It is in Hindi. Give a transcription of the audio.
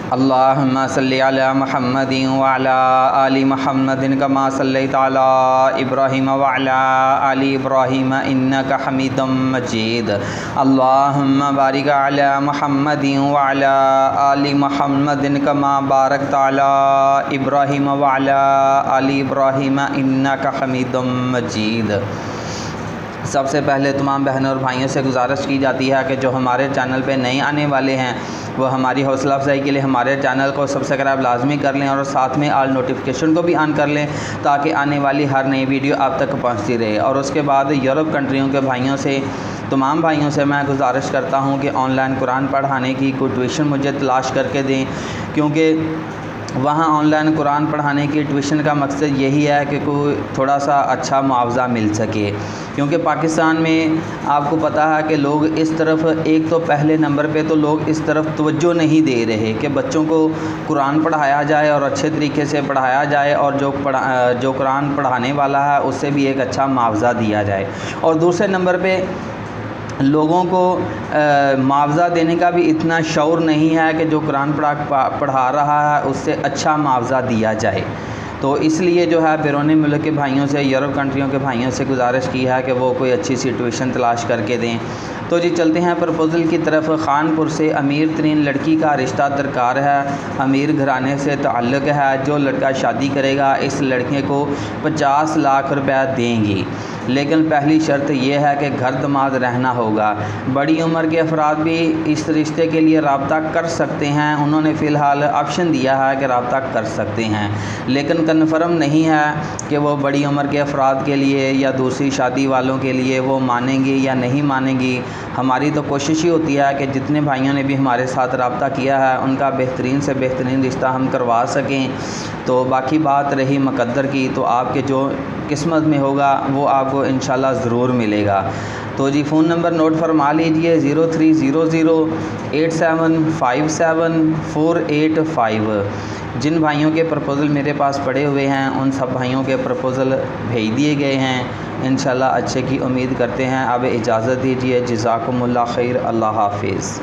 अल्लाहुम्मा सल्लि अला मुहम्मदिन व अला आलि मुहम्मदिन कमा सल्लैता अला इब्राहीम व अला आलि इब्राहीम इन्नका हमीदुम मजीद। अल्लाहुम्मा बारिक अला मुहम्मदिन व अला आलि मुहम्मदिन कमा बारकता अला इब्राहीम व अला आलि इब्राहीम इन्नका हमीदुम मजीद। सबसे पहले तमाम बहनों और भाइयों से गुजारिश की जाती है कि जो हमारे चैनल पे नए आने वाले हैं वो हमारी हौसला अफजाई के लिए हमारे चैनल को सब्सक्राइब लाजमी कर लें और साथ में ऑल नोटिफिकेशन को भी ऑन कर लें ताकि आने वाली हर नई वीडियो आप तक पहुंचती रहे। और उसके बाद यूरोप कंट्रियों के भाइयों से, तमाम भाइयों से मैं गुजारिश करता हूं कि ऑनलाइन कुरान पढ़ाने की कोई ट्यूशन मुझे तलाश करके दें, क्योंकि वहाँ ऑनलाइन कुरान पढ़ाने की ट्यूशन का मकसद यही है कि कोई थोड़ा सा अच्छा मुआवज़ा मिल सके। क्योंकि पाकिस्तान में आपको पता है कि लोग इस तरफ, एक तो पहले नंबर पे तो लोग इस तरफ तवज्जो नहीं दे रहे कि बच्चों को कुरान पढ़ाया जाए और अच्छे तरीके से पढ़ाया जाए और जो कुरान पढ़ाने वाला है उससे भी एक अच्छा मुआवज़ा दिया जाए। और दूसरे नंबर पे लोगों को मुआवज़ा देने का भी इतना शौर नहीं है कि जो कुरान पढ़ा रहा है उससे अच्छा मुआवज़ा दिया जाए। तो इसलिए जो है बैरून मुल्क के भाइयों से, यूरोप कंट्रियों के भाइयों से गुजारिश की है कि वो कोई अच्छी सी ट्यूशन तलाश करके दें। तो जी चलते हैं प्रपोज़ल की तरफ। खानपुर से अमीर तरीन लड़की का रिश्ता दरकार है, अमीर घराने से ताल्लुक़ है। जो लड़का शादी करेगा इस लड़के को 50 लाख रुपया देंगी, लेकिन पहली शर्त यह है कि घर दमाद रहना होगा। बड़ी उम्र के अफराद भी इस रिश्ते के लिए रब्ता कर सकते हैं। उन्होंने फ़िलहाल ऑप्शन दिया है कि रब्ता कर सकते हैं, लेकिन कन्फर्म नहीं है कि वो बड़ी उम्र के अफराद के लिए या दूसरी शादी वालों के लिए वो मानेंगी या नहीं मानेंगी। हमारी तो कोशिश ही होती है कि जितने भाइयों ने भी हमारे साथ रब्ता किया है उनका बेहतरीन से बेहतरीन रिश्ता हम करवा सकें। तो बाकी बात रही मुक़द्दर की, तो आपके जो किस्मत में होगा वो आपको इंशाल्लाह ज़रूर मिलेगा। तो जी फ़ोन नंबर नोट फरमा लीजिए 030087574885। जिन भाइयों के प्रपोज़ल मेरे पास पड़े हुए हैं उन सब भाइयों के प्रपोज़ल भेज दिए गए हैं। इंशाल्लाह अच्छे की उम्मीद करते हैं। अब इजाज़त दीजिए। जज़ाकुमुल्लाह खैर। अल्लाह हाफ़िज़।